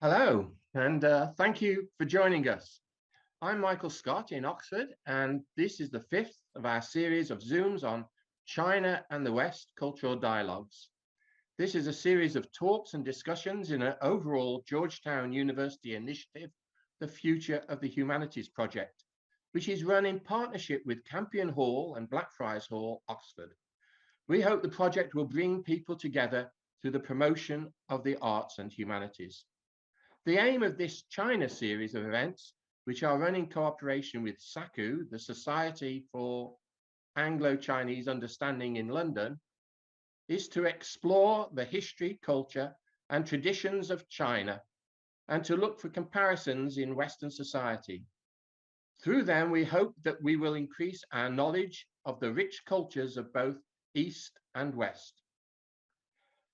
Hello, and thank you for joining us. I'm Michael Scott in Oxford, and this is the fifth of our series of Zooms on China and the West Cultural Dialogues. This is a series of talks and discussions in an overall Georgetown University initiative, the Future of the Humanities Project, which is run in partnership with Campion Hall and Blackfriars Hall, Oxford. We hope the project will bring people together through the promotion of the arts and humanities. The aim of this China series of events, which are run in cooperation with SACU, the Society for Anglo-Chinese Understanding in London, is to explore the history, culture, and traditions of China, and to look for comparisons in Western society. Through them, we hope that we will increase our knowledge of the rich cultures of both East and West.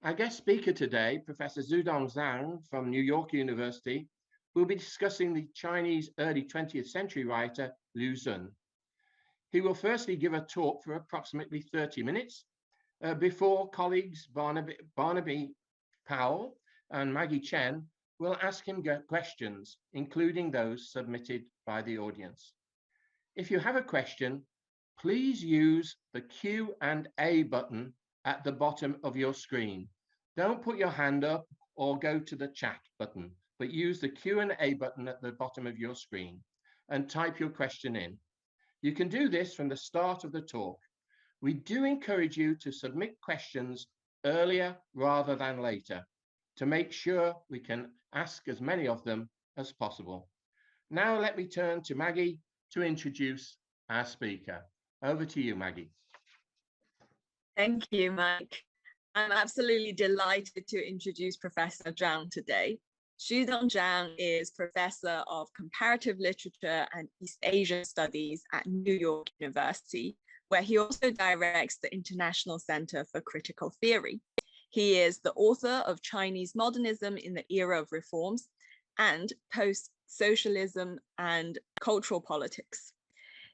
Our guest speaker today, Professor Xudong Zhang from New York University, will be discussing the Chinese early 20th century writer Liu Xun. He will firstly give a talk for approximately 30 minutes before colleagues Barnaby Powell and Maggie Chen will ask him questions, including those submitted by the audience. If you have a question, please use the Q&A button at the bottom of your screen. Don't put your hand up or go to the chat button, but use the Q&A button at the bottom of your screen and type your question in. You can do this from the start of the talk. We do encourage you to submit questions earlier rather than later to make sure we can ask as many of them as possible. Now let me turn to Maggie to introduce our speaker. Over to you, Maggie. Thank you, Mike. I'm absolutely delighted to introduce Professor Zhang today. Xudong Zhang is Professor of Comparative Literature and East Asia Studies at New York University, where he also directs the International Center for Critical Theory. He is the author of Chinese Modernism in the Era of Reforms and Post-Socialism and Cultural Politics.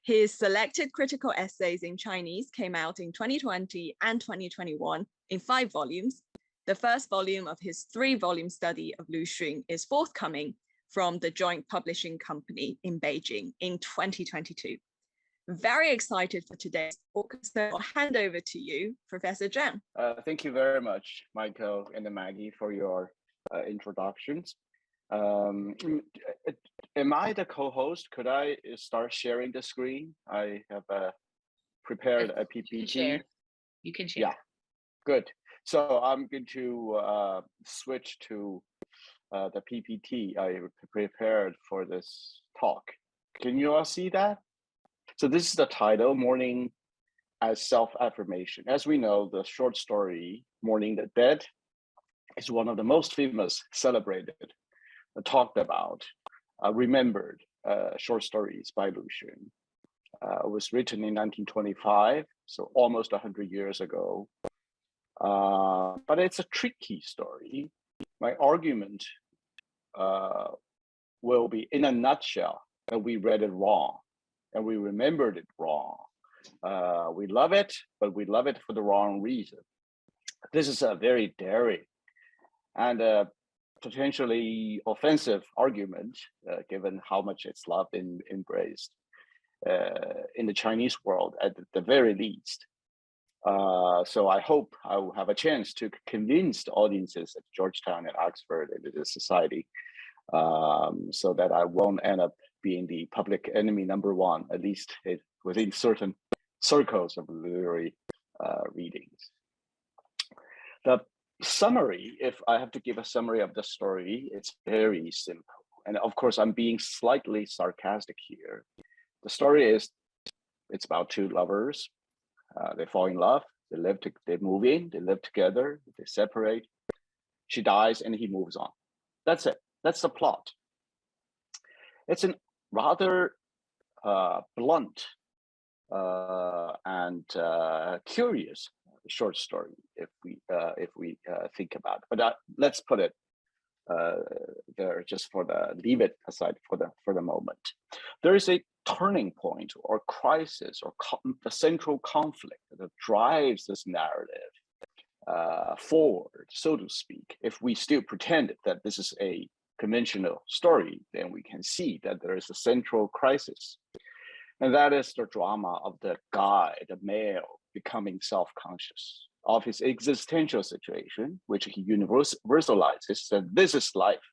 His selected critical essays in Chinese came out in 2020 and 2021 in 5 volumes. The first volume of his 3-volume study of Liu Xun is forthcoming from the Joint Publishing Company in Beijing in 2022. Very excited for today's talk, so I'll hand over to you, Professor Zhang. Thank you very much, Michael and Maggie, for your introductions. Am I the co-host? Could I start sharing the screen? I have prepared a PPT. You can share. Yeah, good. So I'm going to switch to the PPT I prepared for this talk. Can you all see that? So this is the title, Mourning as Self-Affirmation. As we know, the short story, Mourning the Dead, is one of the most famous, celebrated, talked about, remembered short stories by Liu Xun. It was written in 1925, so almost 100 years ago. But it's a tricky story. My argument will be, in a nutshell, that we read it wrong and we remembered it wrong. We love it, but we love it for the wrong reason. This is a very daring and potentially offensive argument, given how much it's loved and embraced in the Chinese world, at the very least. So I hope I will have a chance to convince the audiences at Georgetown and Oxford and the society, so that I won't end up being the public enemy #1, at least within certain circles of literary readings. The summary, if I have to give a summary of the story, it's very simple. And of course, I'm being slightly sarcastic here. The story is, it's about 2 lovers. They fall in love, they move in, they live together, they separate. She dies and he moves on. That's it. That's the plot. It's a rather blunt and curious short story, if we think about it. But let's put it there just leave it aside for the moment. There is a turning point or crisis or the central conflict that drives this narrative forward, so to speak, if we still pretend that this is a conventional story, then we can see that there is a central crisis. And that is the drama of the guy, the male, becoming self-conscious of his existential situation, which he universalizes that this is life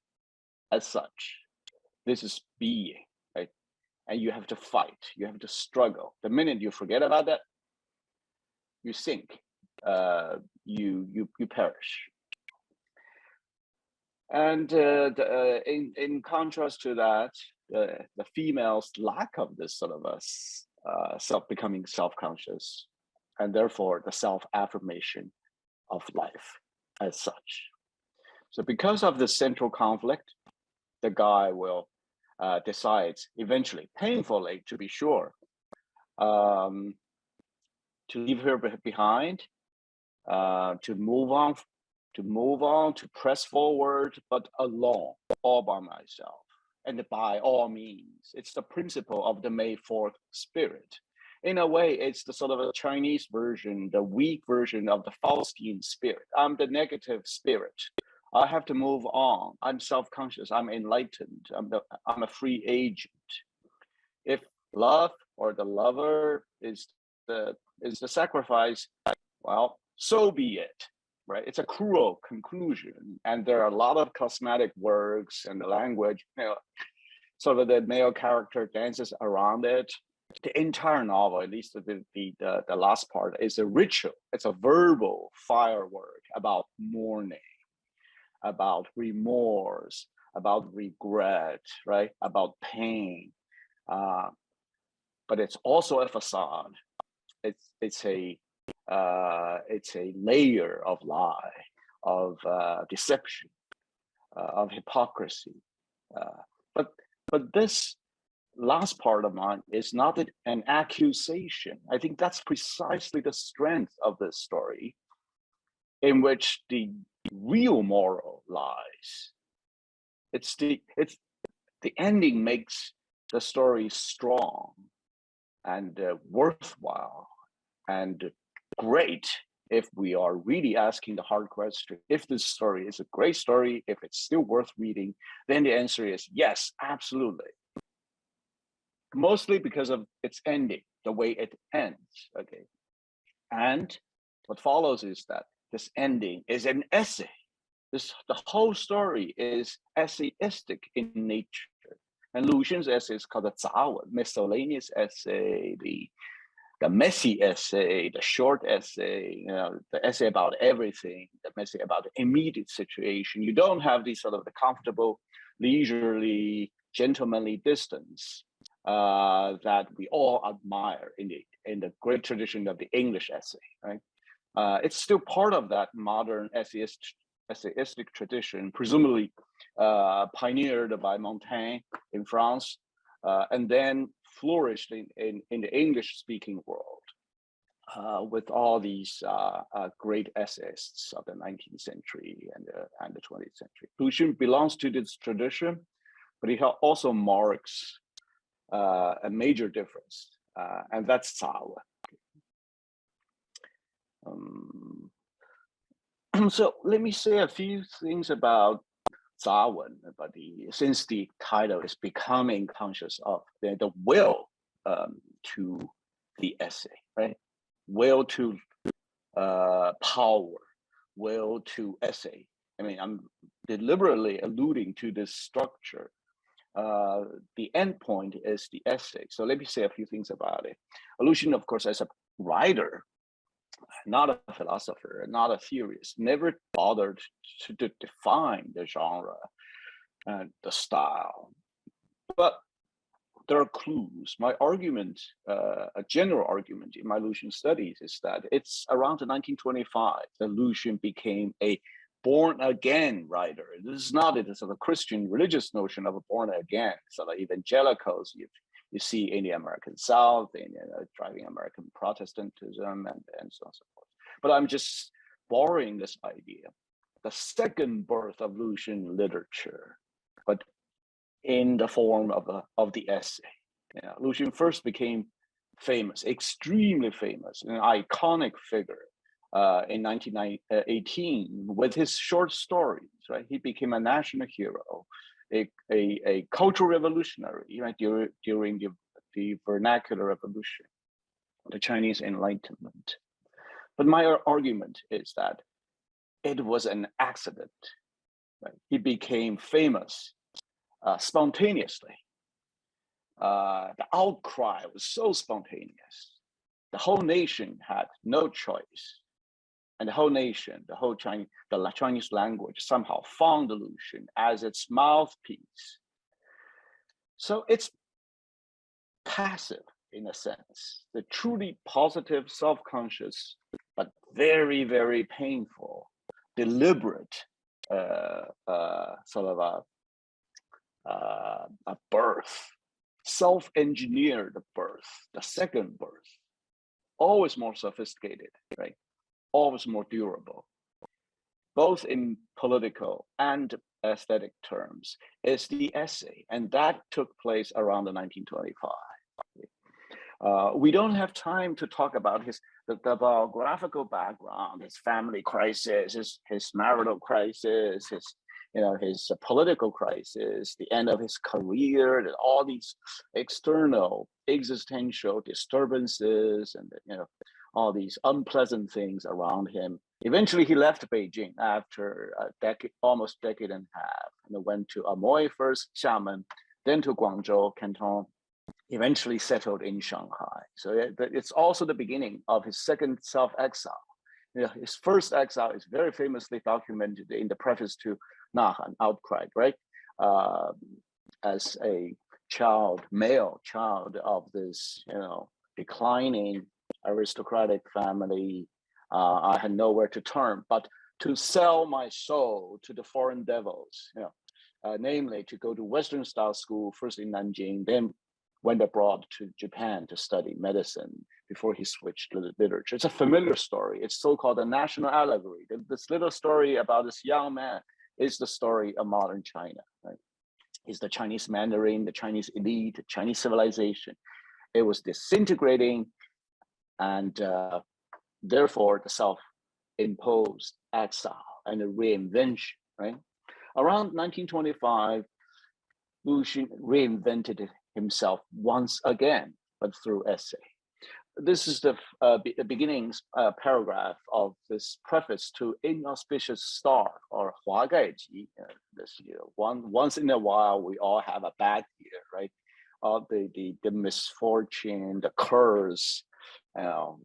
as such. This is being, right? And you have to fight, you have to struggle. The minute you forget about that, you sink, you perish. And in contrast to that, the female's lack of this sort of a becoming self-conscious, and therefore the self-affirmation of life as such. So because of this central conflict, the guy will decides eventually, painfully to be sure, to leave her behind, to move on, to press forward, but alone, all by myself, and by all means. It's the principle of the May 4th spirit. In a way, it's the sort of a Chinese version, the weak version of the Faustian spirit. I'm the negative spirit. I have to move on. I'm self-conscious. I'm enlightened. I'm a free agent. If love or the lover is the sacrifice, well, so be it. Right? It's a cruel conclusion, and there are a lot of cosmetic works and the language. Sort of the male character dances around it. The entire novel, at least the last part, is a ritual. It's a verbal firework about mourning, about remorse, about regret, right? About pain. But it's also a facade. It's a layer of lie, of deception, of hypocrisy. But this last part of mine is not an accusation. I think that's precisely the strength of this story, in which the real moral lies. It's the ending makes the story strong and worthwhile and great if we are really asking the hard question. If this story is a great story, if it's still worth reading, then the answer is yes, absolutely. Mostly because of its ending, the way it ends, okay? And what follows is that this ending is an essay. The whole story is essayistic in nature. And Lu Xun's essay is called the 杂文, miscellaneous essay, the messy essay, the short essay, the essay about everything, the essay about the immediate situation. You don't have the sort of the comfortable, leisurely, gentlemanly distance that we all admire in the great tradition of the English essay, right? It's still part of that modern essayistic tradition, presumably pioneered by Montaigne in France, and then flourished in the English-speaking world with all these great essayists of the 19th century and the 20th century. Lu Xun belongs to this tradition, but he also marks a major difference, and that's 杂文. So let me say a few things about 杂文, since the title is becoming conscious of the will to the essay, right? Will to power, will to essay. I mean, I'm deliberately alluding to this structure. The end point is the essay. So let me say a few things about it. Lu Xun, of course, as a writer, not a philosopher, not a theorist, never bothered to define the genre and the style. But there are clues. My argument, a general argument in my Lu Xun studies is that it's around 1925 that Lu Xun became a born-again writer. This is not a sort of Christian religious notion of a born-again, sort of evangelicals you see in the American South, in driving American Protestantism, and so on and so forth. But I'm just borrowing this idea, the second birth of Lu Xun literature, but in the form of the essay. Lu Xun first became famous, extremely famous, an iconic figure in 1918 with his short stories, right? He became a national hero a cultural revolutionary, right, during the vernacular revolution, the Chinese Enlightenment. But my argument is that it was an accident. Right? He became famous spontaneously. The outcry was so spontaneous. The whole nation had no choice. And the whole nation, the Chinese language somehow found illusion as its mouthpiece. So it's passive in a sense. The truly positive, self-conscious, but very, very painful, deliberate sort of a birth, self-engineered birth, the second birth, always more sophisticated, right? Always more durable, both in political and aesthetic terms, is the essay. And that took place around the 1925. We don't have time to talk about the biographical background, his family crisis, his marital crisis, his political crisis, the end of his career, and all these external existential disturbances, and all these unpleasant things around him. Eventually, he left Beijing after almost a decade and a half, and went to Amoy first, Xiamen, then to Guangzhou, Canton, eventually settled in Shanghai. So it's also the beginning of his second self-exile. His first exile is very famously documented in the preface to Nahan, Outcry, right? As a male child of this, declining aristocratic family, I had nowhere to turn but to sell my soul to the foreign devils, namely to go to Western style school, first in Nanjing, then went abroad to Japan to study medicine before he switched to literature. It's a familiar story. It's so-called a national allegory. This little story about this young man is the story of modern China, right? It's the Chinese Mandarin, the Chinese elite, the Chinese civilization. It was disintegrating, and therefore the self-imposed exile and a reinvention, right? Around 1925, Lu Xun reinvented himself once again, but through essay. This is the beginnings paragraph of this preface to Inauspicious Star, or Hua Gai Ji. This year, once in a while, we all have a bad year, right? The misfortune, the curse,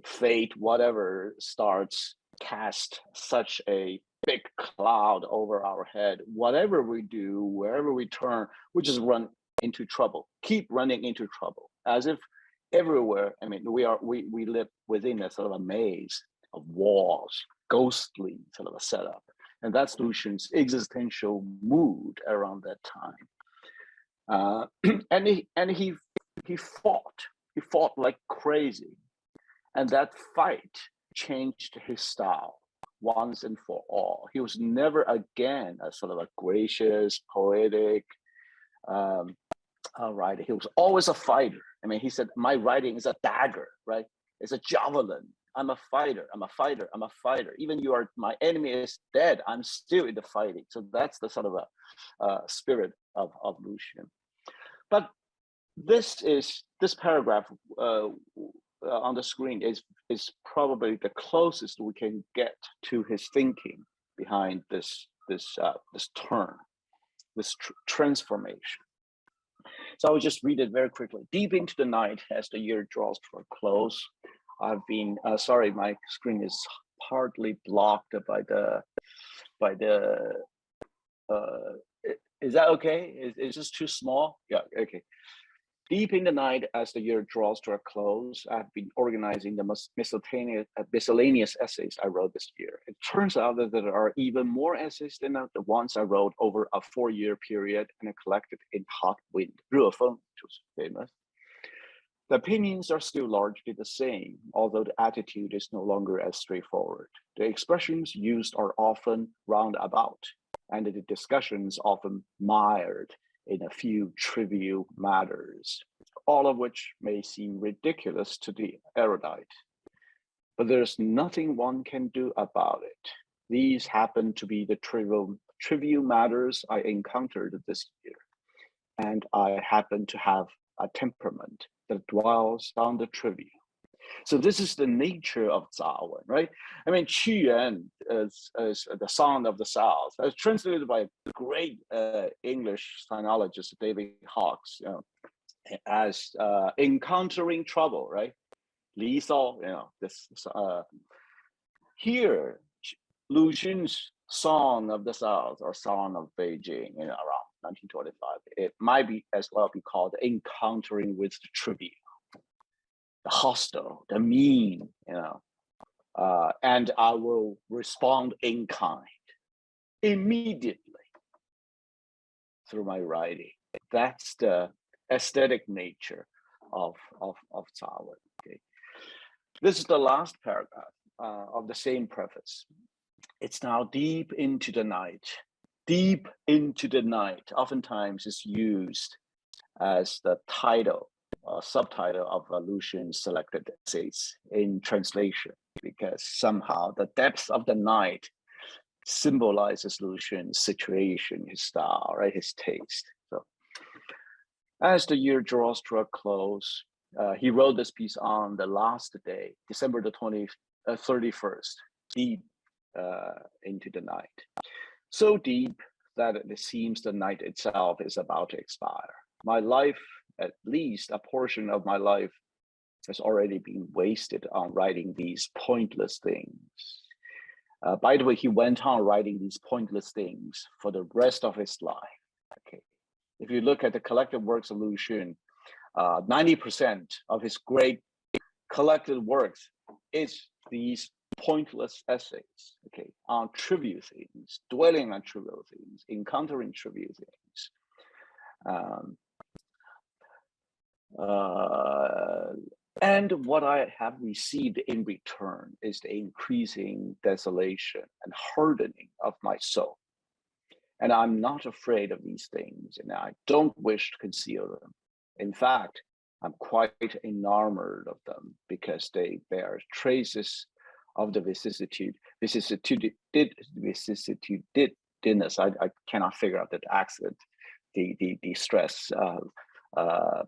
fate, whatever starts cast such a big cloud over our head. Whatever we do, wherever we turn, we just run into trouble, keep running into trouble, as if everywhere. I mean, we live within a sort of a maze of walls, ghostly sort of a setup, and that's Lu Xun's existential mood around that time. And he fought like crazy, and that fight changed his style once and for all. He was never again a sort of a gracious, poetic writer. He was always a fighter. I mean, he said, my writing is a dagger, right? It's a javelin. I'm a fighter. I'm a fighter. I'm a fighter. Even my enemy is dead, I'm still in the fighting. So that's the sort of a spirit of Lu Xun. But this paragraph on the screen is probably the closest we can get to his thinking behind this turn, this transformation. So I will just read it very quickly. Deep into the night, as the year draws to a close, I've been sorry, my screen is partly blocked by the is that okay? Is this too small? Yeah, okay. Deep in the night, as the year draws to a close, I've been organizing the miscellaneous essays I wrote this year. It turns out that there are even more essays than the ones I wrote over a 4-year period and collected in Hot Wind, 热风, which was famous. The opinions are still largely the same, although the attitude is no longer as straightforward. The expressions used are often roundabout, and the discussions often mired in a few trivial matters, all of which may seem ridiculous to the erudite. But there's nothing one can do about it. These happen to be the trivial trivial matters I encountered this year. And I happen to have a temperament that dwells on the trivial. So this is the nature of Zawen, right? I mean, Qiyuan is the song of the South. It's translated by great English sinologist David Hawkes, as encountering trouble, right? Li Sao, this here, Lu Xun's Song of the South or Song of Beijing, around 1925, it might be as well be called encountering with the trivial, the hostile, the mean, and I will respond in kind immediately through my writing. That's the aesthetic nature of Zawen. Okay, this is the last paragraph of the same preface. It's now deep into the night. Deep into the night oftentimes is used as the title or subtitle of Lu Xun's selected essays in translation, because somehow the depth of the night symbolizes Lu Xun's situation, his style, right, his taste. So as the year draws to a close, he wrote this piece on the last day, December the 31st, deep into the night. So deep that it seems the night itself is about to expire. My life, at least a portion of my life, has already been wasted on writing these pointless things. By the way, he went on writing these pointless things for the rest of his life. Okay, if you look at the collected works of Lu Xun, 90% of his great collected works is these pointless essays, okay, on trivial things, dwelling on trivial things, encountering trivial things. And what I have received in return is the increasing desolation and hardening of my soul. And I'm not afraid of these things, and I don't wish to conceal them. In fact, I'm quite enamored of them because they bear traces of the vicissitudinous. I cannot figure out that accent, the stress, the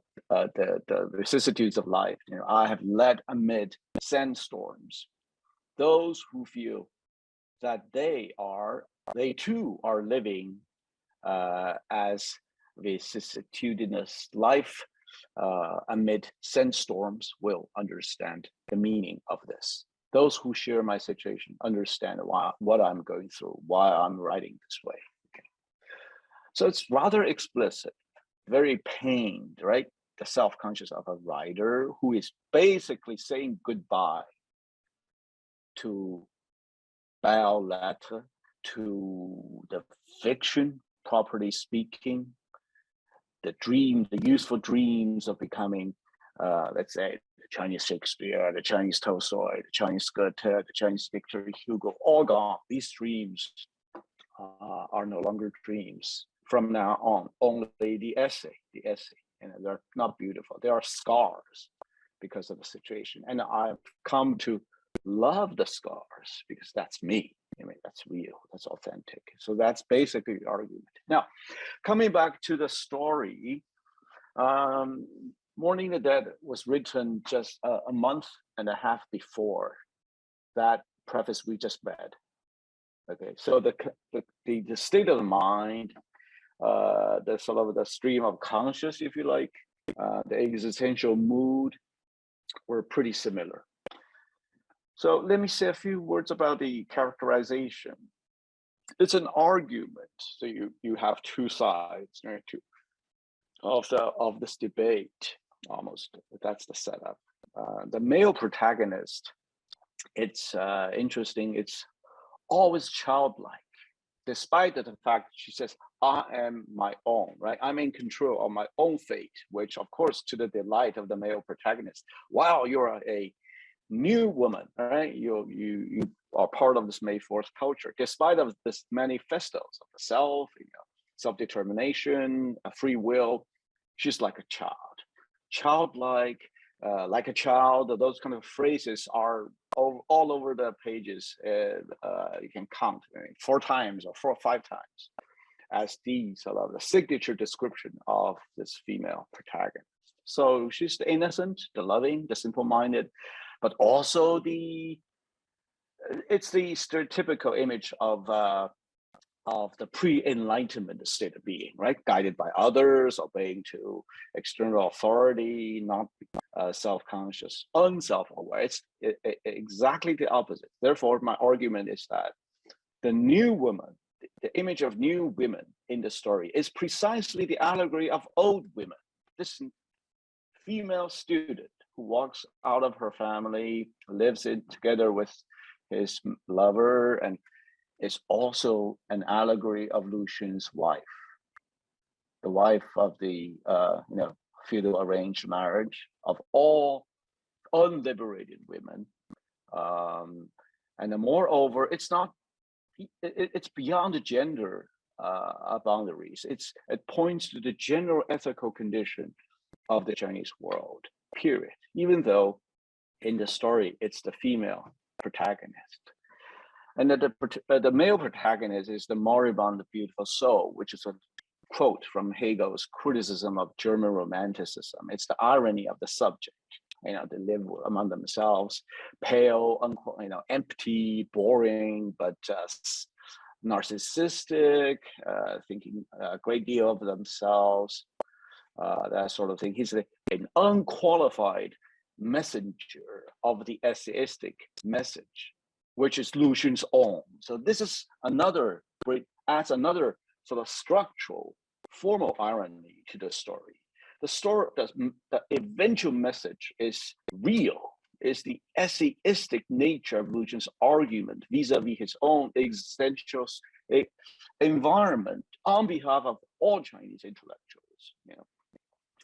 vicissitudes of life. I have led amid sandstorms. Those who feel that they too are living as vicissitudinous life amid sandstorms will understand the meaning of this. Those who share my situation understand what I'm going through, why I'm writing this way. Okay. So it's rather explicit, very pained, right? The self-conscious of a writer who is basically saying goodbye to belles lettres, to the fiction, properly speaking, the useful dreams of becoming, let's say, the Chinese Shakespeare, the Chinese Tolstoy, the Chinese Goethe, the Chinese Victor Hugo, all gone. These dreams are no longer dreams. From now on, only the essay, and they're not beautiful. They are scars because of the situation. And I've come to love the scars because that's me. I mean, that's real, that's authentic. So that's basically the argument. Now, coming back to the story, Mourning the Dead was written just a month and a half before that preface we just read. Okay, so the state of the mind, the sort of the stream of conscious, if you like, the existential mood were pretty similar. So let me say a few words about the characterization. It's an argument. So you have two sides, right, of this debate. Almost, that's the setup. The male protagonist, it's interesting. It's always childlike, despite the fact she says, "I am my own," right? I'm in control of my own fate, which, of course, to the delight of the male protagonist. Wow, you're a new woman, right? You are part of this May 4th culture, despite of this manifestos of the self, self-determination, a free will. She's like a child, childlike, like a child. Those kind of phrases are all over the pages. You can count 4 times or 4 or 5 times as the sort of the signature description of this female protagonist. So she's the innocent, the loving, the simple-minded, but also it's the stereotypical image of the pre-enlightenment state of being, right? Guided by others, obeying to external authority, not self-conscious, unself-aware. It's exactly the opposite. Therefore, my argument is that the new woman, the image of new women in the story is precisely the allegory of old women. This female student who walks out of her family, lives together with his lover, and is also an allegory of Lucian's wife, the wife of the feudal arranged marriage of all unliberated women. And moreover, it's beyond the gender boundaries. It points to the general ethical condition of the Chinese world, period. Even though in the story, it's the female protagonist. And the male protagonist is the moribund beautiful soul, which is a quote from Hegel's criticism of German Romanticism. It's the irony of the subject. They live among themselves, pale, empty, boring, but narcissistic, thinking a great deal of themselves, that sort of thing. He's an unqualified messenger of the essayistic message, which is Lucian's own. So this is adds another sort of structural, formal irony to the story. The eventual message is real, is the essayistic nature of Lucian's argument vis-a-vis his own existential environment on behalf of all Chinese intellectuals.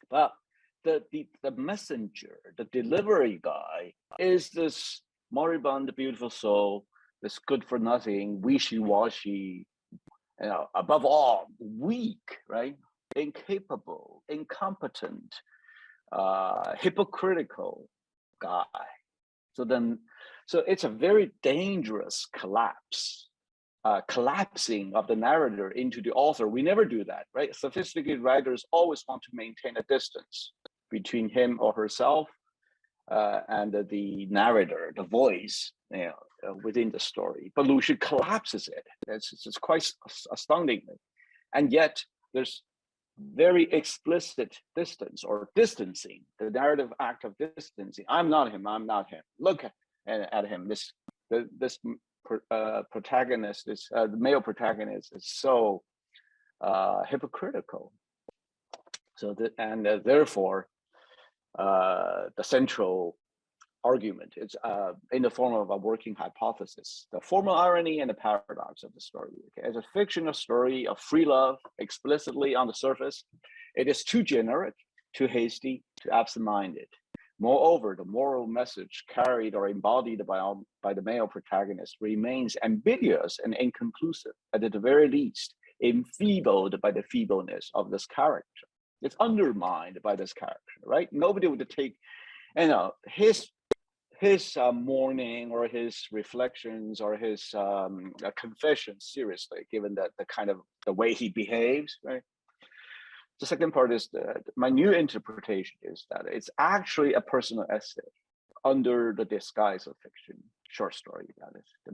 But the messenger, the delivery guy, is this moribund beautiful soul, this good for nothing, wishy-washy, above all, weak, right? Incapable, incompetent, hypocritical guy. So it's a very dangerous collapsing of the narrator into the author. We never do that, right? Sophisticated writers always want to maintain a distance between him or herself and the narrator, the voice, within the story. But Lucian collapses it. It's quite astoundingly, and yet there's very explicit distance or distancing, the narrative act of distancing. I'm not him. Look at him. This protagonist, the male protagonist, is so hypocritical. So therefore, the central argument is in the form of a working hypothesis, the formal irony and the paradox of the story. Okay? As a fictional story of free love, explicitly on the surface, it is too generic, too hasty, too absent-minded. Moreover, the moral message carried or embodied by the male protagonist remains ambiguous and inconclusive, and at the very least, enfeebled by the feebleness of this character. It's undermined by this character, right? Nobody would take, his mourning or his reflections or his confessions seriously, given that the way he behaves, right? The second part is that my new interpretation is that it's actually a personal essay under the disguise of fiction, short story, that is. The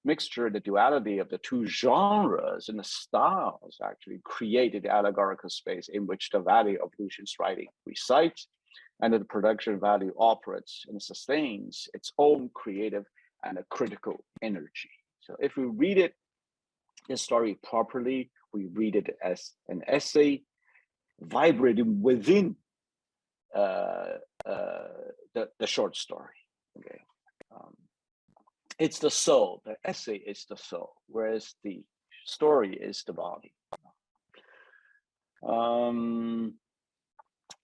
mixture, the duality of the two genres and the styles actually created the allegorical space in which the value of Lucian's writing resides, and the production value operates and sustains its own creative and a critical energy. So if we read this story properly, we read it as an essay vibrating within the short story. Okay, it's the soul. The essay is the soul, whereas the story is the body.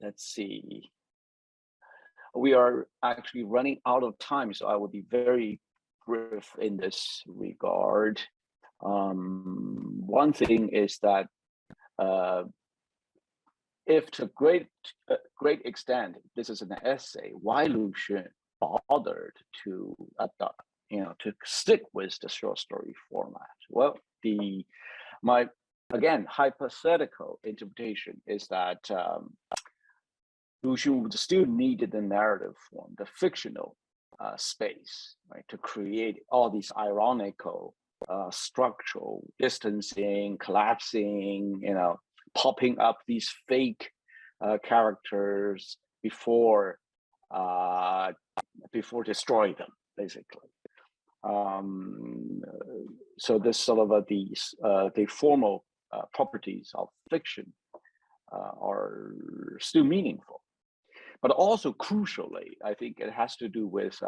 Let's see. We are actually running out of time, so I will be very brief in this regard. One thing is that if to great extent this is an essay, why Lucian? bothered to to stick with the short story format? Well, my again hypothetical interpretation is that Lu Xun would still needed the narrative form, the fictional space, right, to create all these ironical structural distancing, collapsing, popping up these fake characters before destroy them, basically. So this sort of the formal properties of fiction are still meaningful. But also crucially, I think it has to do with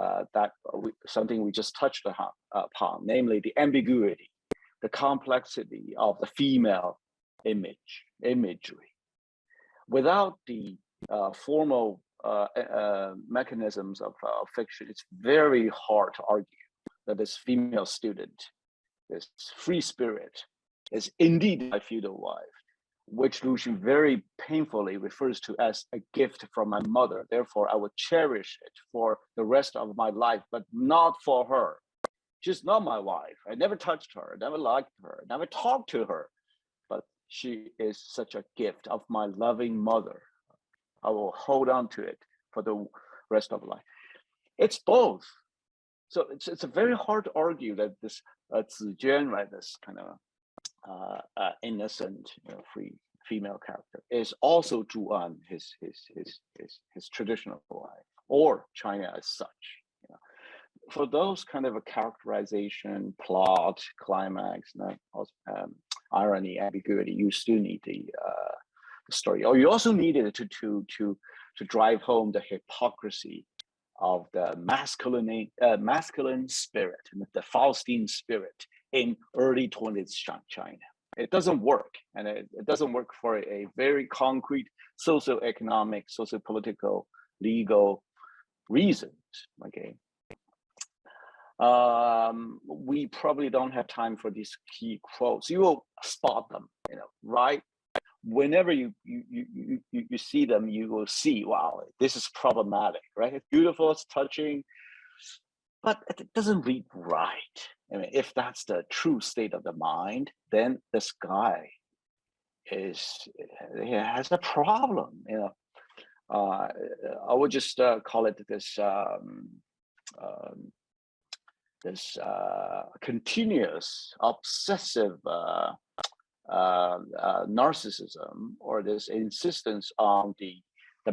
something we just touched upon, namely the ambiguity, the complexity of the female imagery. Without the formal mechanisms of fiction, it's very hard to argue that this female student, this free spirit, is indeed my feudal wife, which Lu Xun very painfully refers to as a gift from my mother. Therefore, I would cherish it for the rest of my life, but not for her. She's not my wife. I never touched her, never liked her, never talked to her, but she is such a gift of my loving mother. I will hold on to it for the rest of life. It's both. So it's a very hard to argue that this Zizhen, right, this kind of innocent, free female character, is also Zhuan, his traditional wife, or China as such. For those kind of a characterization, plot, climax, irony, ambiguity, you still need the story, or you also needed it to drive home the hypocrisy of the masculine spirit, the Faustine spirit in early 20th China. It doesn't work, and it doesn't work for a very concrete socioeconomic, sociopolitical, legal reasons. Okay. We probably don't have time for these key quotes. You will spot them, right? Whenever you see them, you will see, wow, this is problematic, right? It's beautiful, it's touching, but it doesn't read right. I mean, if that's the true state of the mind, then this guy has a problem. I would just call it this continuous obsessive narcissism, or this insistence on the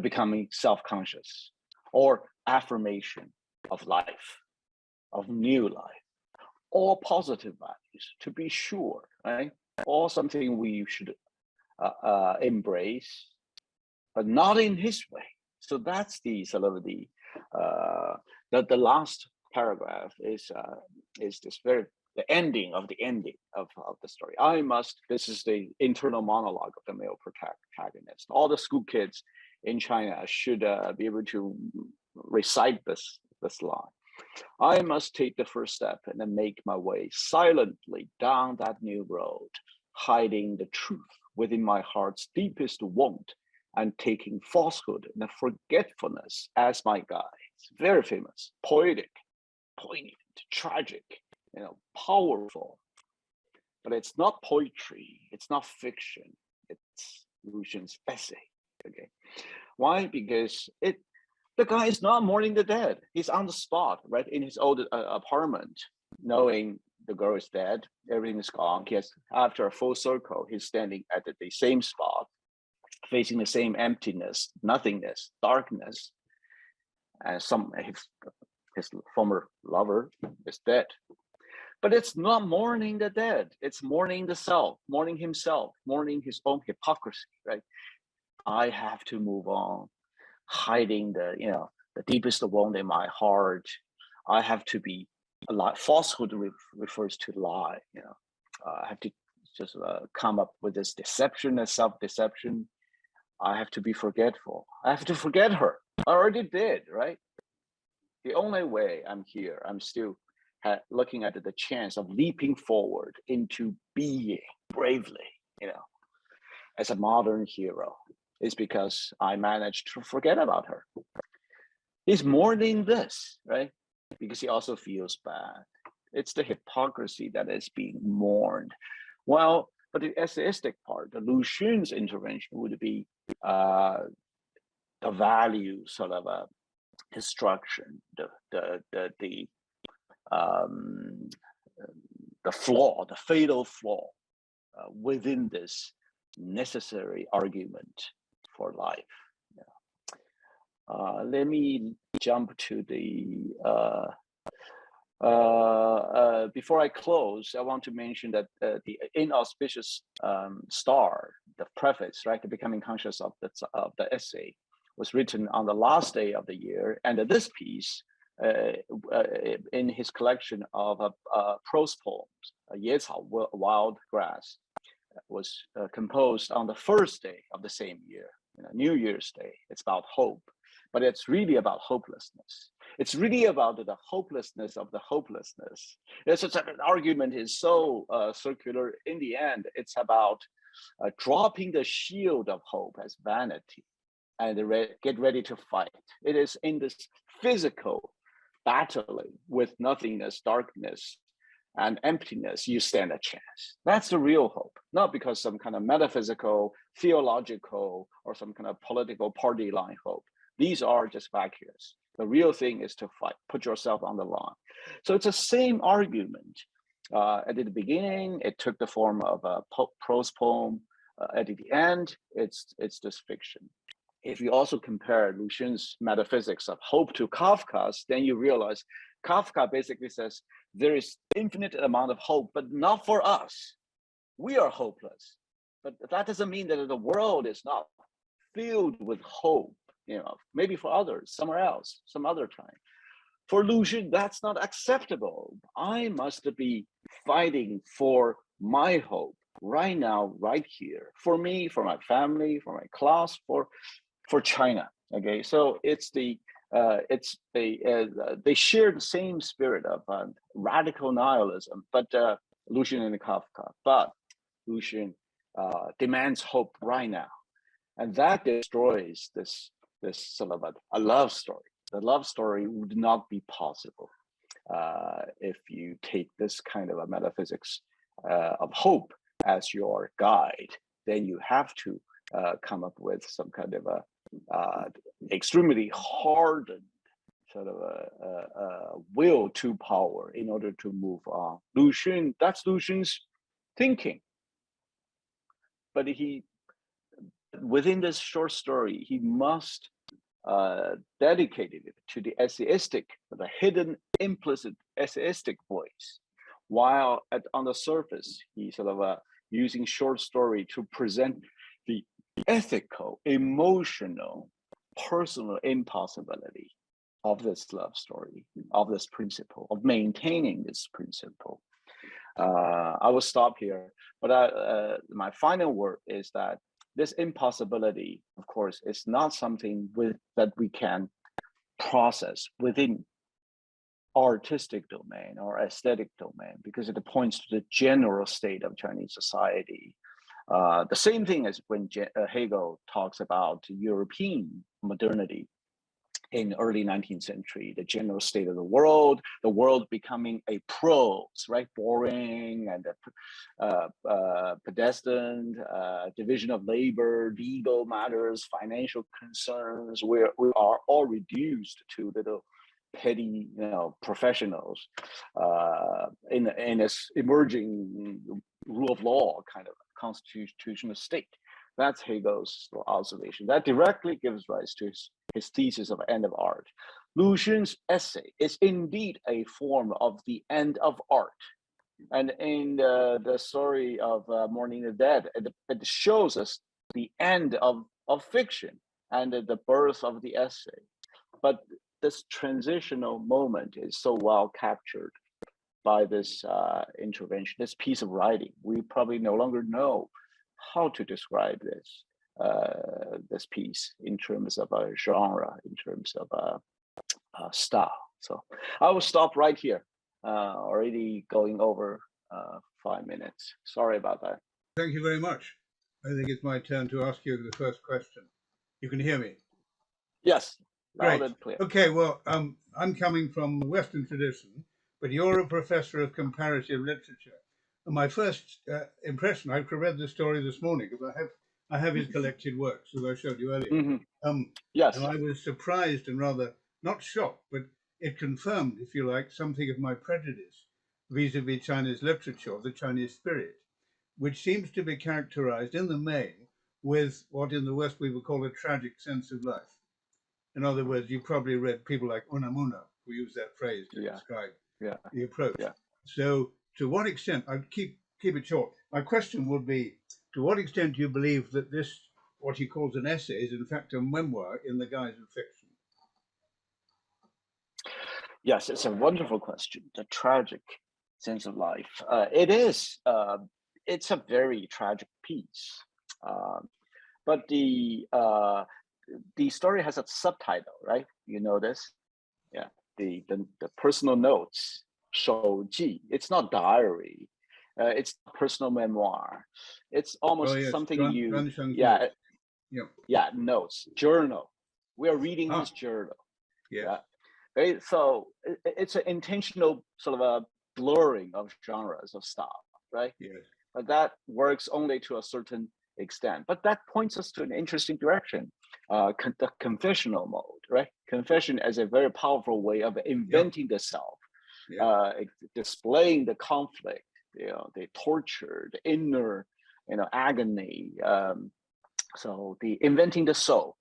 becoming self-conscious, or affirmation of life, of new life, all positive values, to be sure, right? All something we should embrace, but not in his way. So that's the sort of the last paragraph is this the ending of the story. This is the internal monologue of the male protagonist. All the school kids in China should be able to recite this line. I must take the first step and then make my way silently down that new road, hiding the truth within my heart's deepest want, and taking falsehood and forgetfulness as my guide. It's very famous, poetic, poignant, tragic, powerful. But it's not poetry, it's not fiction, it's Lu Xun's essay. Okay. Why? Because the guy is not mourning the dead. He's on the spot, right, in his old apartment, knowing the girl is dead, everything is gone. After a full circle, he's standing at the same spot, facing the same emptiness, nothingness, darkness, and his former lover is dead. But it's not mourning the dead. It's mourning the self, mourning himself, mourning his own hypocrisy, right? I have to move on, hiding the deepest wound in my heart. I have to be alive. Falsehood refers to lie. I have to just come up with this deception as self-deception. I have to be forgetful. I have to forget her. I already did, right? The only way I'm here, I'm still looking at the chance of leaping forward into being bravely, as a modern hero, is because I managed to forget about her. He's mourning this, right? Because he also feels bad. It's the hypocrisy that is being mourned. Well, but the essayistic part, the Lu Xun's intervention would be the value sort of a destruction, the flaw, the fatal flaw within this necessary argument for life. Yeah. Let me jump to the before I close, I want to mention that the inauspicious star, the preface, right, the becoming conscious of the essay, was written on the last day of the year, and this piece in his collection of prose poems, 野草 Wild Grass, was composed on the first day of the same year, New Year's Day. It's about hope, but it's really about hopelessness. It's really about the hopelessness of the hopelessness. It's an argument is so circular. In the end, it's about dropping the shield of hope as vanity and get ready to fight. It is in this physical battling with nothingness, darkness, and emptiness, you stand a chance. That's the real hope, not because some kind of metaphysical, theological, or some kind of political party line hope. These are just vacuous. The real thing is to fight, put yourself on the line. So it's the same argument. At the beginning, it took the form of a prose poem. At the end, it's this fiction. If you also compare Lu Xun's metaphysics of hope to Kafka's, then you realize Kafka basically says there is infinite amount of hope, but not for us. We are hopeless. But that doesn't mean that the world is not filled with hope. Maybe for others, somewhere else, some other time. For Lu Xun, that's not acceptable. I must be fighting for my hope right now, right here, for me, for my family, for my class, for China. Okay, so they share the same spirit of radical nihilism, but Lu Xun and Kafka. But Lu Xun demands hope right now, and that destroys this sort of a love story. The love story would not be possible if you take this kind of a metaphysics of hope as your guide. Then you have to come up with some kind of a extremely hardened sort of a will to power in order to move on. Lu Xun, that's Lu Xun's thinking. But within this short story, he must dedicate it to the essayistic, the hidden implicit essayistic voice, while on the surface, he sort of using short story to present the ethical, emotional, personal impossibility of this love story, of this principle, of maintaining this principle. I will stop here, but my final word is that this impossibility, of course, is not something that we can process within artistic domain or aesthetic domain, because it points to the general state of Chinese society. The same thing as when Hegel talks about European modernity in early 19th century, the general state of the world becoming a prose, right? Boring and pedestrian, division of labor, legal matters, financial concerns, where we are all reduced to little petty, professionals in this emerging rule of law kind of constitutional state. That's Hegel's observation. That directly gives rise to his thesis of end of art. Lu Xun's essay is indeed a form of the end of art. And in the story of Mourning the Dead, it shows us the end of fiction and the birth of the essay. But this transitional moment is so well captured by this intervention, this piece of writing. We probably no longer know how to describe this piece in terms of a genre, in terms of a style. So I will stop right here. Already going over 5 minutes. Sorry about that. Thank you very much. I think it's my turn to ask you the first question. You can hear me? Yes. Loud Great. and clear. Okay, well, I'm coming from the Western tradition, but you're a professor of comparative literature. And my first impression, I read the story this morning because I have his collected works, as I showed you earlier. Mm-hmm. Yes. And I was surprised and rather not shocked, but it confirmed, if you like, something of my prejudice vis-a-vis Chinese literature, the Chinese spirit, which seems to be characterized in the main with what in the West we would call a tragic sense of life. In other words, you probably read people like Unamuno, who use that phrase to describe the approach. Yeah. So to what extent, I'll keep it short. My question would be, to what extent do you believe that this, what he calls an essay, is in fact a memoir in the guise of fiction? Yes, it's a wonderful question. The tragic sense of life. It is. It's a very tragic piece. But the story has a subtitle, right? You know this? Yeah. The personal notes, 手记. It's not diary. It's personal memoir. It's almost something notes, journal. We are reading his journal. Yeah. Right? So it's an intentional sort of a blurring of genres of stuff, right? Yes. But that works only to a certain extent. But that points us to an interesting direction. The confessional mode, right? Confession as a very powerful way of inventing the self, displaying the conflict, the torture, the inner, agony. So the inventing the soul.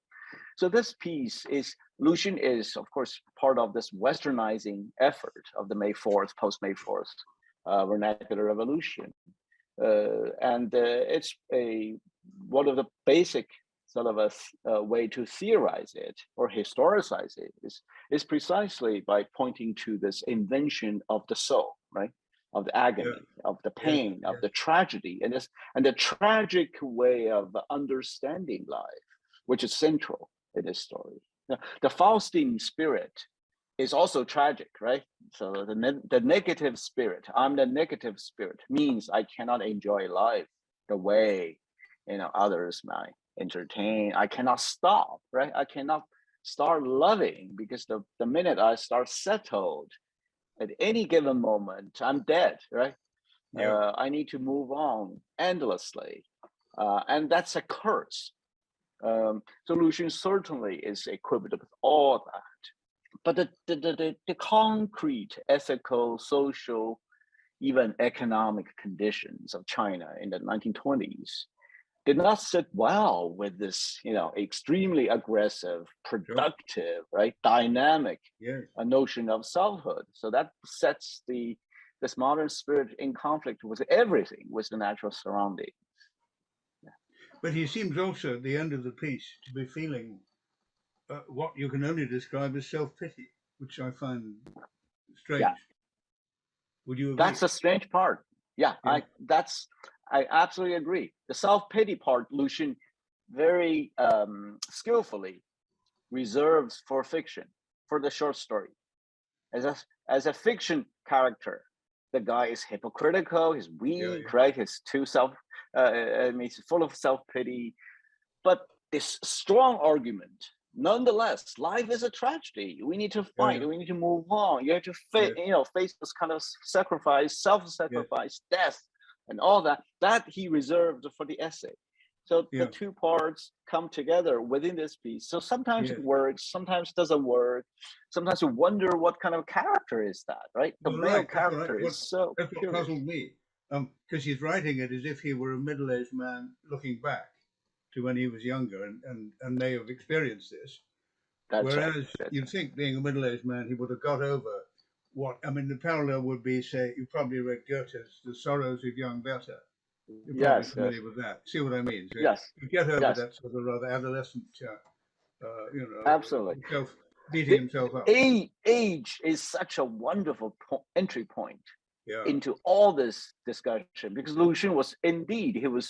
So this piece is, Lucian is, of course, part of this westernizing effort of the May 4th, post-May 4th vernacular revolution. And it's one of the basic sort of a way to theorize it or historicize it is precisely by pointing to this invention of the soul, right? Of the agony, of the pain, of the tragedy, and the tragic way of understanding life, which is central in this story. The Faustine spirit is also tragic, right? So the negative spirit, I'm the negative spirit, means I cannot enjoy life the way others might entertain. I cannot stop, right? I cannot start loving because the minute I start settled, at any given moment, I'm dead, right? I need to move on endlessly, and that's a curse. Solution certainly is equipped with all that, but the concrete ethical, social, even economic conditions of China in the 1920s did not sit well with this, extremely aggressive, productive, right, dynamic notion of selfhood. So that sets this modern spirit in conflict with everything, with the natural surroundings. But he seems also at the end of the piece to be feeling what you can only describe as self-pity, which I find strange. Yeah. Would you agree? That's the strange part. Yeah. I absolutely agree. The self-pity part, Lucian very skillfully reserves for fiction, for the short story. As a fiction character, the guy is hypocritical, he's weak, right? He's he's full of self-pity. But this strong argument, nonetheless, life is a tragedy. We need to fight. We need to move on. You have to face this kind of sacrifice, self-sacrifice, death, and all that. That he reserved for the essay. So the two parts come together within this piece. So sometimes it works, sometimes it doesn't work. Sometimes you wonder what kind of character is that, right? The male character is so That's what puzzled me, because he's writing it as if he were a middle-aged man looking back to when he was younger and may have experienced this. Whereas you'd think, being a middle-aged man, he would have got over the parallel would be, say, you probably read Goethe's The Sorrows of Young Werther. You're probably familiar with that. See what I mean? So you get over that sort of rather adolescent, absolutely, beating himself up. Age is such a wonderful entry point into all this discussion, because Lucian was indeed, he was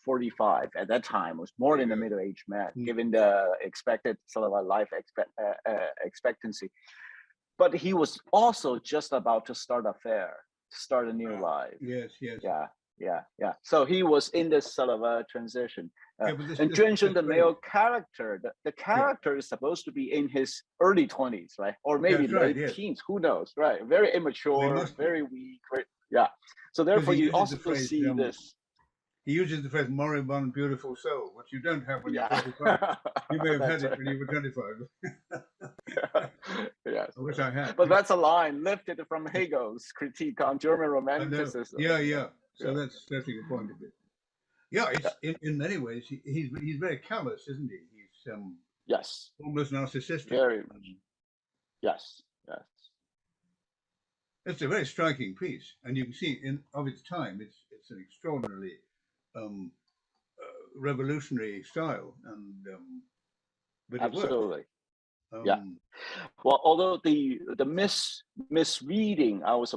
45 at that time, was more than a middle-aged man, given the expected sort of a life expectancy. But he was also just about to start a new life. Yes. Yeah. yeah. So he was in this sort of a transition. And Zhang, the male character, the character is supposed to be in his early 20s, right? Or maybe late teens, who knows, right? Very immature, very weak, right? Yeah. So therefore, you also see this. He uses the phrase moribund beautiful soul, which you don't have when you're 35. You may have had it when you were 25. Yes. I wish I had. But that's a line lifted from Hegel's critique on German romanticism. Yeah. So that's certainly a point of it. Yeah, it's in many ways he's very callous, isn't he? He's yes, almost narcissistic. Very much. Yes. It's a very striking piece, and you can see of its time, it's an extraordinarily revolutionary style, and but absolutely. Yeah. Well, although the misreading I was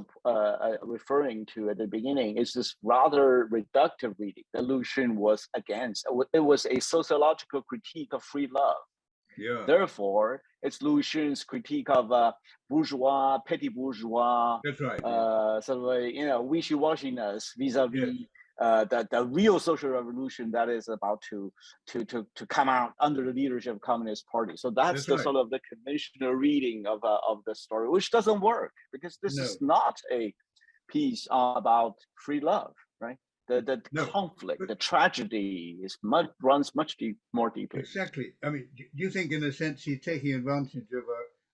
referring to at the beginning is this rather reductive reading. Illusion was against. It was a sociological critique of free love. Yeah. Therefore, it's Lucian's critique of bourgeois, petty bourgeois. That's right. Sort of wishy-washiness vis-a-vis the real social revolution that is about to come out under the leadership of Communist Party. So that's the sort of the conventional reading of the story, which doesn't work because this is not a piece about free love, right? The conflict, the tragedy runs much more deeply. Exactly. I mean, do you think in a sense he's taking advantage of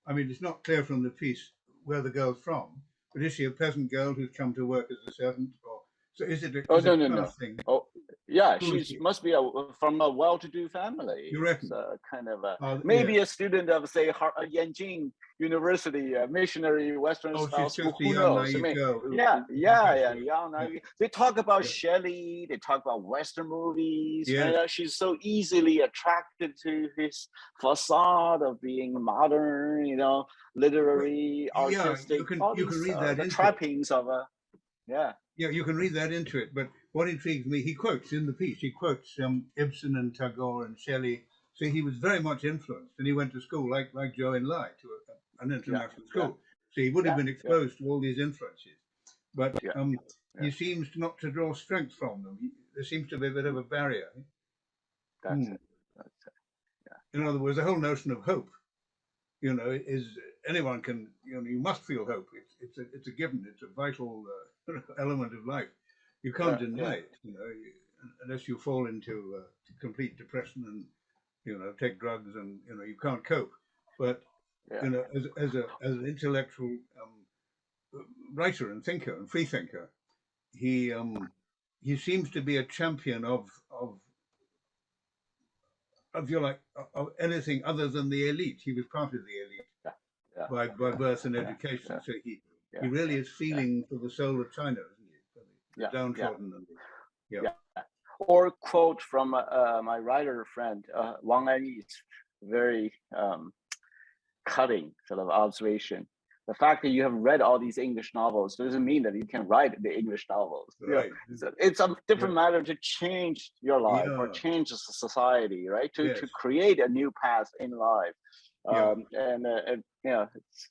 I mean, it's not clear from the piece where the girl's from, but is she a peasant girl who's come to work as a servant, or so is it a class thing? Oh, yeah, she must be from a well-to-do family. You reckon? Kind of maybe a student of, say, Yanjing University, missionary Western style school. Who knows? I mean, young, naive. They talk about Shelley. They talk about Western movies. Yeah. She's so easily attracted to his facade of being modern, literary, artistic. You can read that the into trappings of a Yeah, you can read that into it. But what intrigues me, he quotes in the piece, Ibsen and Tagore and Shelley. So he was very much influenced, and he went to school like Zhou Enlai to an international school. So he would have been exposed to all these influences. But he seems not to draw strength from them. There seems to be a bit of a barrier. That's it. In other words, the whole notion of hope, is anyone can, you must feel hope. It's a given. It's a vital element of life. You can't deny it, unless you fall into complete depression and take drugs and you can't cope. But as an intellectual writer and thinker and free thinker, he seems to be a champion of anything other than the elite. He was part of the elite by birth and education. So he really is feeling for the soul of China, isn't he? For the downtrodden. And Or quote from my writer friend, Wang Anyi's very cutting sort of observation. The fact that you have read all these English novels doesn't mean that you can write the English novels. Right. It's a different matter to change your life or change the society, right? To create a new path in life. It's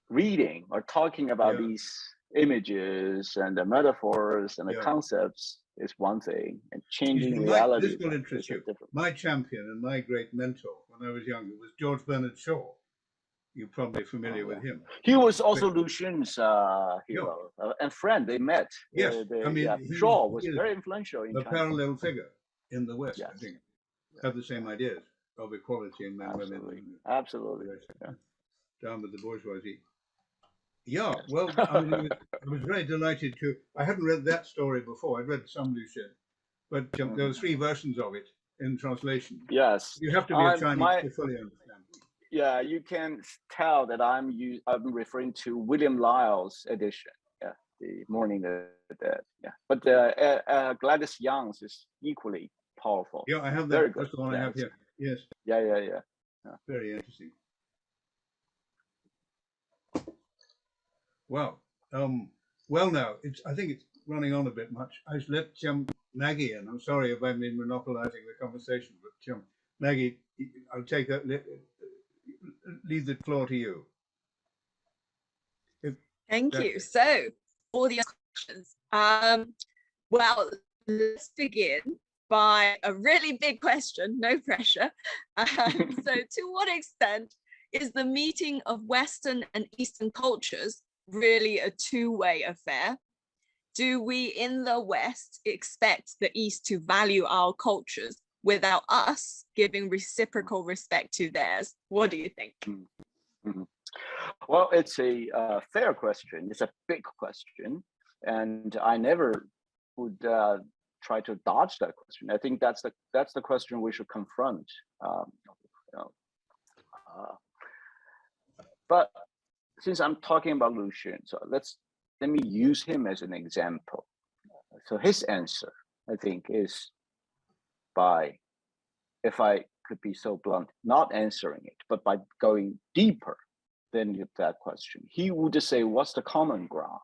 reading or talking about these images and the metaphors and the concepts is one thing, and changing reality. This will interest you. My champion and my great mentor when I was younger was George Bernard Shaw. You're probably familiar with him. He was also Lucian's hero and friend. They met. Yes, Shaw was very influential in a China. parallel figure in the West. I think have the same ideas of equality in men and women. Absolutely. Down with the bourgeoisie. Yeah, well, I was very delighted to. I hadn't read that story before. I'd read some Lucien, but there were 3 versions of it in translation. Yes, you have to be a Chinese to fully understand. Yeah, you can tell that I'm referring to William Lyle's edition. Yeah, the Mourning the Dead. Yeah, but Gladys Young's is equally powerful. Yeah, I have that. Very good. That's the one I have here. Yes. Yeah. Very interesting. Wow. Well, now I think it's running on a bit much. I should let Maggie in. I'm sorry if I've been monopolizing the conversation, but Maggie, I'll take that. Leave the floor to you. Thank you. So, audience introductions. Well, let's begin by a really big question, no pressure. So to what extent is the meeting of Western and Eastern cultures really a two-way affair? Do we in the West expect the East to value our cultures without us giving reciprocal respect to theirs? What do you think? Mm-hmm. Well, it's a fair question. It's a big question, and I never would try to dodge that question. I think that's the question we should confront. But since I'm talking about Lucian, so let me use him as an example. So his answer, I think, is by, if I could be so blunt, not answering it, but by going deeper than that question. He would say, what's the common ground?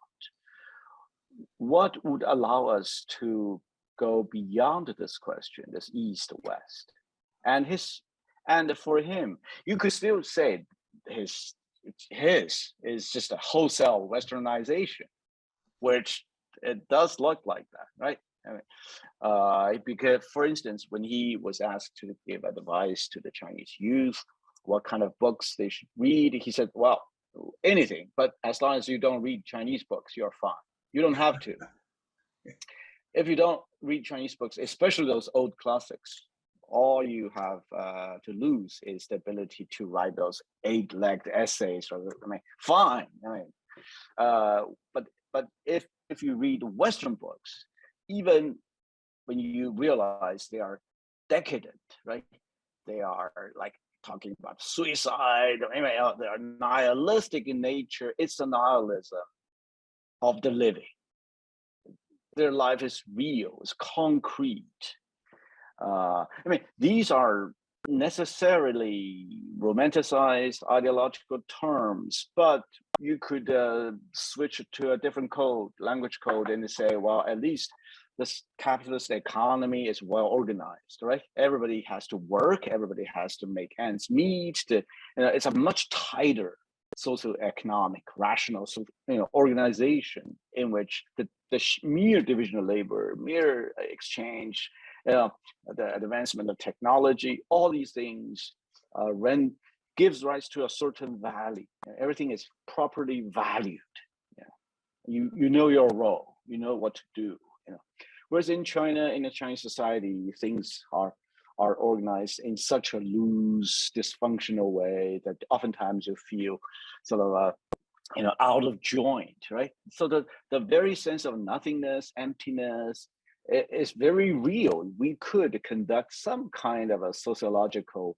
What would allow us to go beyond this question, this East-West? And for him, you could still say his is just a wholesale Westernization, which it does look like that, right? I mean, because, for instance, when he was asked to give advice to the Chinese youth, what kind of books they should read, he said, well, anything, but as long as you don't read Chinese books, you're fine. You don't have to. If you don't read Chinese books, especially those old classics, all you have to lose is the ability to write those 8-legged essays. Or, I mean, fine. I mean, but if you read Western books, even when you realize they are decadent, right? They are like talking about suicide. I mean, they are nihilistic in nature. It's the nihilism of the living. Their life is real, it's concrete. I mean, these are necessarily romanticized ideological terms, but you could switch to a different language code, and say, well, at least this capitalist economy is well organized, right? Everybody has to work, everybody has to make ends meet. It's a much tighter socioeconomic, rational, organization in which the mere division of labor, mere exchange, the advancement of technology, all these things gives rise to a certain value. Everything is properly valued. You know your role, you know what to do. Whereas in China, in the Chinese society, things are organized in such a loose, dysfunctional way that oftentimes you feel sort of out of joint, right? So the very sense of nothingness, emptiness, is very real. We could conduct some kind of a sociological,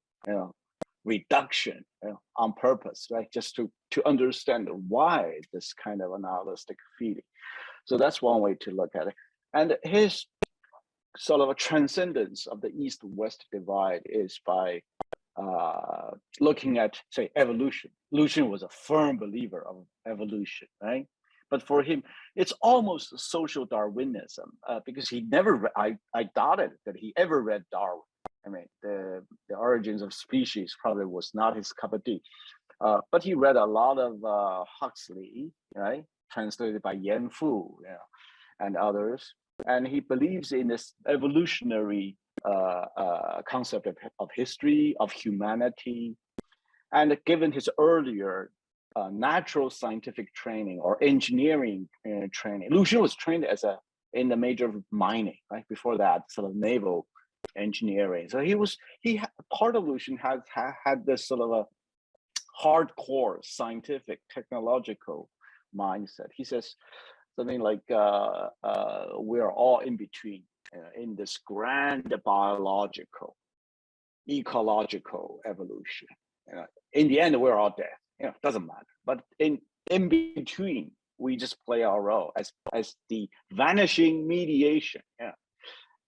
reduction on purpose, right? Just to understand why this kind of a nihilistic feeling. So that's one way to look at it. And his sort of a transcendence of the East-West divide is by looking at, say, evolution. Lucian was a firm believer of evolution, right? But for him, it's almost social Darwinism, because he never, I doubted that he ever read Darwin. I mean, the origins of species probably was not his cup of tea. But he read a lot of Huxley, right? Translated by Yan Fu, and others. And he believes in this evolutionary concept of history, of humanity. And given his earlier natural scientific training or engineering training, Lucian was trained in the major of mining, right? Before that, sort of naval engineering. So part of Lucian had this sort of a hardcore scientific, technological mindset. He says something like, we're all in between in this grand biological, ecological evolution. In the end, we're all dead. Doesn't matter. But in between, we just play our role as the vanishing mediation.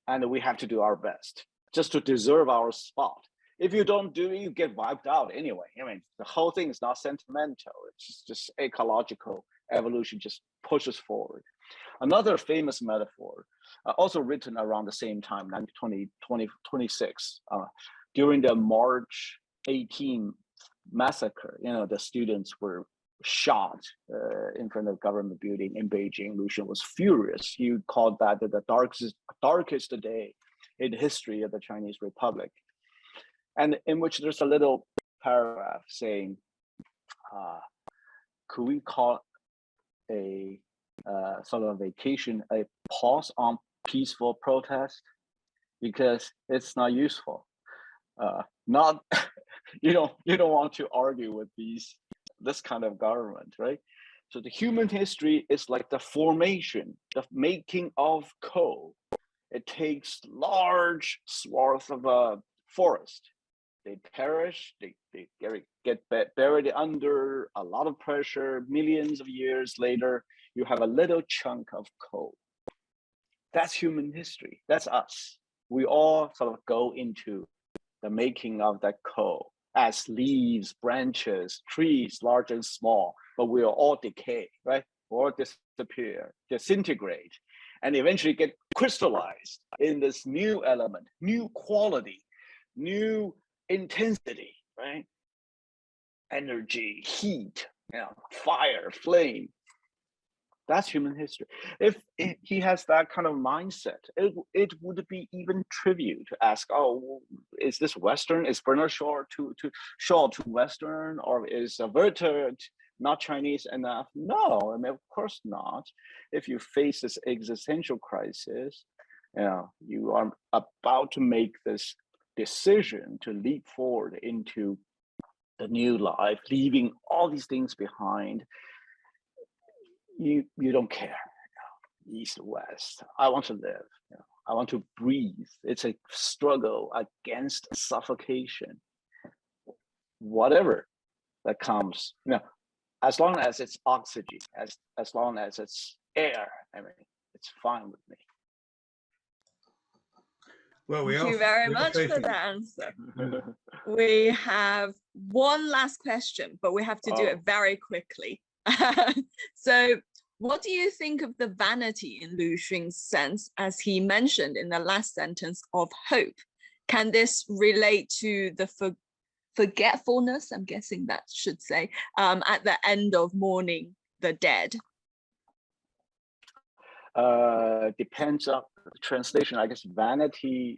And we have to do our best just to deserve our spot. If you don't do it, you get wiped out anyway. I mean, the whole thing is not sentimental. It's just ecological evolution just pushes forward. Another famous metaphor, also written around the same time, 2026, during the March 18 massacre, the students were shot in front of government building in Beijing. Lu Xun was furious. He called that the darkest day in the history of the Chinese Republic, and in which there's a little paragraph saying, could we call a sort of vacation a pause on peaceful protest, because it's not useful. Not you don't want to argue with this kind of government, right? So the human history is like the formation, the making of coal. It takes large swaths of a forest. They perish, they get buried under a lot of pressure. Millions of years later, you have a little chunk of coal. That's human history. That's us. We all sort of go into the making of that coal as leaves, branches, trees, large and small, but we are all decay, right? Or disappear, disintegrate, and eventually get crystallized in this new element, new quality, new intensity, right? Energy, heat, fire, flame. That's human history. If he has that kind of mindset, it would be even trivial to ask, oh, is this Western? Is Bernard Shaw to Western, or is Werther not Chinese enough? No, I mean, of course not. If you face this existential crisis, you are about to make this decision to leap forward into the new life, leaving all these things behind. You don't care, east or west. I want to live. I want to breathe. It's a struggle against suffocation. Whatever that comes, as long as it's oxygen, as long as it's air, I mean, it's fine with me. Well, Thank you very much for that answer. We have one last question, but we have to do it very quickly. So what do you think of the vanity in Lu Xun's sense, as he mentioned in the last sentence, of hope? Can this relate to the forgetfulness, I'm guessing that should say, at the end of Mourning the Dead? Depends on the translation. I guess vanity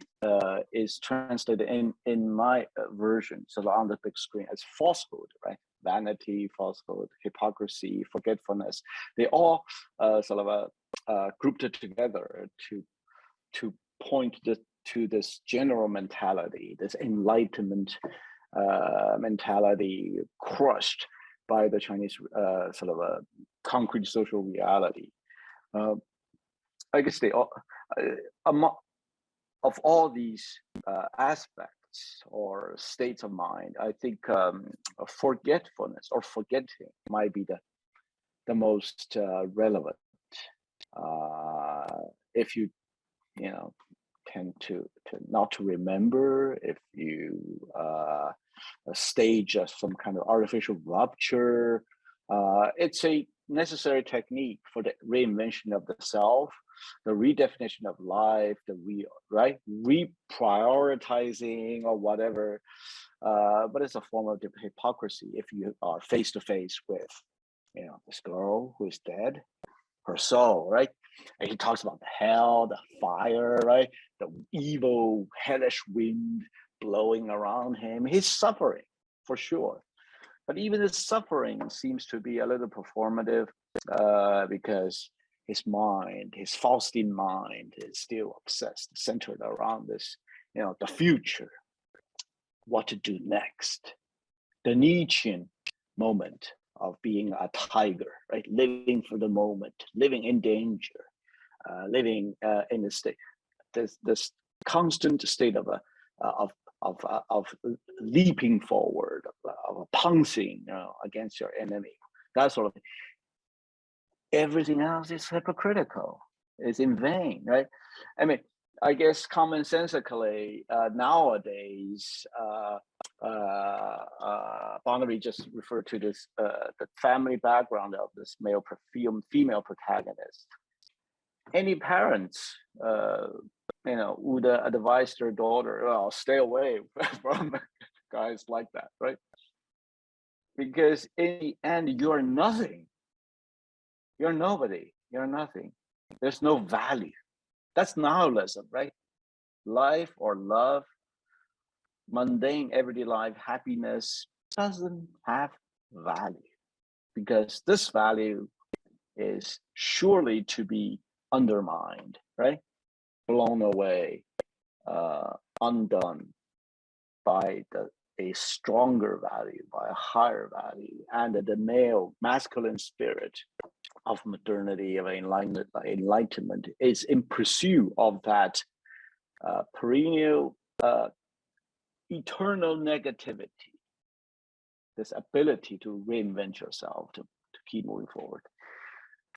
is translated in my version, so on the big screen, as falsehood, right? Vanity, falsehood, hypocrisy, forgetfulness. They all sort of grouped together to point to this general mentality, this enlightenment mentality crushed by the Chinese sort of a concrete social reality. I guess they all, of all these aspects or states of mind, I think forgetfulness or forgetting might be the most relevant. If you tend to not to remember, if you stage some kind of artificial rupture, it's a necessary technique for the reinvention of the self, the redefinition of life, the reprioritizing or whatever. But it's a form of hypocrisy if you are face to face with, this girl who is dead, her soul, right? And he talks about the hell, the fire, right? The evil, hellish wind blowing around him. He's suffering for sure. But even his suffering seems to be a little performative because his mind, his Faustian mind, is still obsessed, centered around this, the future, what to do next. The Nietzschean moment of being a tiger, right? Living for the moment, living in danger, living in a state, this constant state of leaping forward, of pouncing, against your enemy, that sort of thing. Everything else is hypocritical, is in vain, right? I mean, I guess commonsensically nowadays, Barnaby just referred to this, the family background of this female protagonist. Any parents, would advise their daughter, well, stay away from guys like that, right? because in the end, you're nothing. You're nobody. You're nothing. There's no value. That's nihilism, right? Life or love, mundane everyday life, happiness doesn't have value, because this value is surely to be undermined, right? Blown away, undone by a stronger value, by a higher value, and the male masculine spirit of modernity, of enlightenment, is in pursuit of that perennial, eternal negativity, this ability to reinvent yourself, to keep moving forward.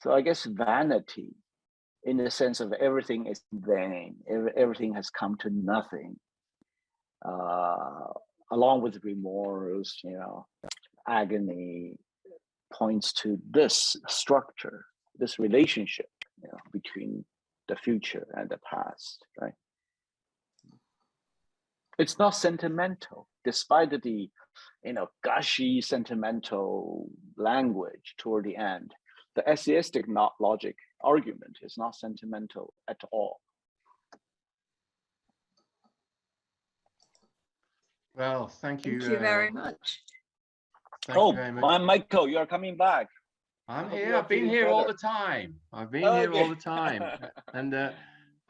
So I guess vanity, in the sense of everything is vain, everything has come to nothing, along with remorse, agony, points to this structure, this relationship, between the future and the past, right? It's not sentimental, despite the, gushy sentimental language toward the end. The atheistic logic argument is not sentimental at all. Well, thank you. Thank you very much. Thank you very much. Michael, you are coming back. I'm here. I've been here all the time. I've been here all the time, and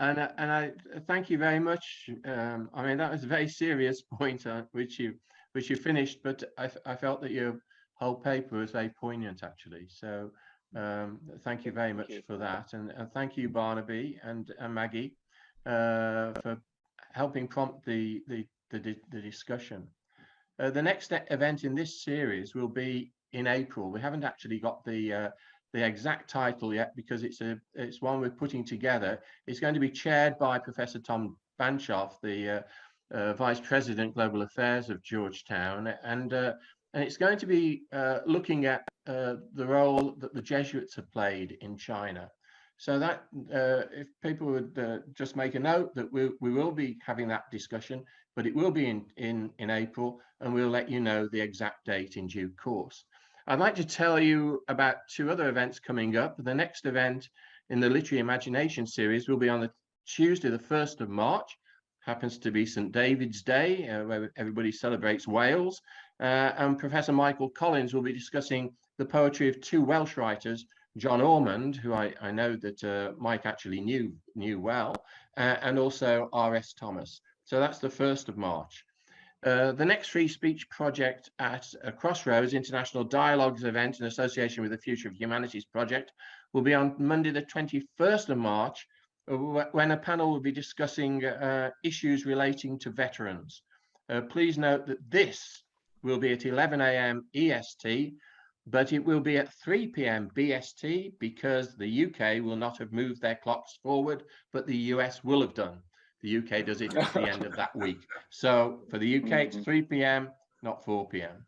I thank you very much. I mean, that was a very serious point which you finished, but I felt that your whole paper was very poignant, actually. So thank you very much for that, and thank you, Barnaby and Maggie, for helping prompt the discussion. The next event in this series will be in April. We haven't actually got the exact title yet, because it's one we're putting together. It's going to be chaired by Professor Tom Banchoff, the Vice President Global Affairs of Georgetown, and it's going to be looking at the role that the Jesuits have played in China. So that if people would just make a note that we will be having that discussion, but it will be in April, and we'll let you know the exact date in due course. I'd like to tell you about two other events coming up. The next event in the Literary Imagination series will be on the Tuesday, the 1st of March. Happens to be St. David's Day, where everybody celebrates Wales. And Professor Michael Collins will be discussing the poetry of two Welsh writers, John Ormond, who I know that Mike actually knew well, and also R.S. Thomas. So that's the 1st of March. The next free speech project at Crossroads International Dialogues event in association with the Future of Humanities project will be on Monday, the 21st of March, when a panel will be discussing issues relating to veterans. Please note that this will be at 11 a.m. EST, but it will be at 3 p.m. BST, because the UK will not have moved their clocks forward, but the US will have done. The UK does it at the end of that week. So for the UK, it's 3 p.m., not 4 p.m.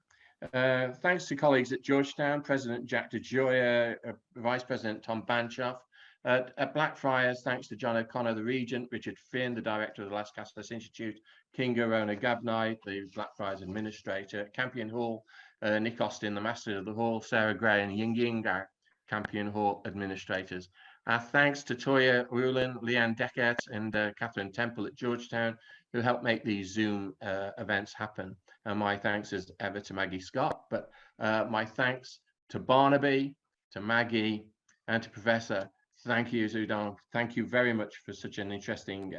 Thanks to colleagues at Georgetown, President Jack DeGioia, Vice President Tom Banchoff. At Blackfriars, thanks to John O'Connor, the Regent, Richard Finn, the Director of the Las Casas Institute, Kinga Rona Gabnight, the Blackfriars Administrator, Campion Hall, Nick Austin, the Master of the Hall, Sarah Gray and Ying Ying, our Campion Hall Administrators. Our thanks to Toya Rulin, Leanne Deckert, and Catherine Temple at Georgetown, who helped make these Zoom events happen. And my thanks as ever to Maggie Scott, but my thanks to Barnaby, to Maggie, and to Professor. Thank you, Xudong. Thank you very much for such an interesting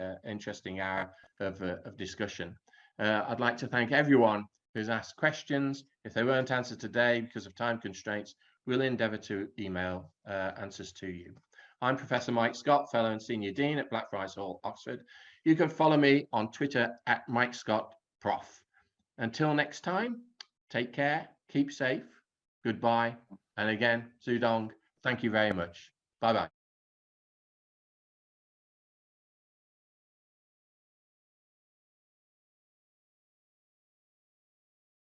hour of discussion. I'd like to thank everyone who's asked questions. If they weren't answered today because of time constraints, we'll endeavour to email answers to you. I'm Professor Mike Scott, Fellow and Senior Dean at Blackfriars Hall, Oxford. You can follow me on Twitter at Mike Scott Prof. Until next time, take care, keep safe, goodbye, and again, Xudong, thank you very much. Bye-bye.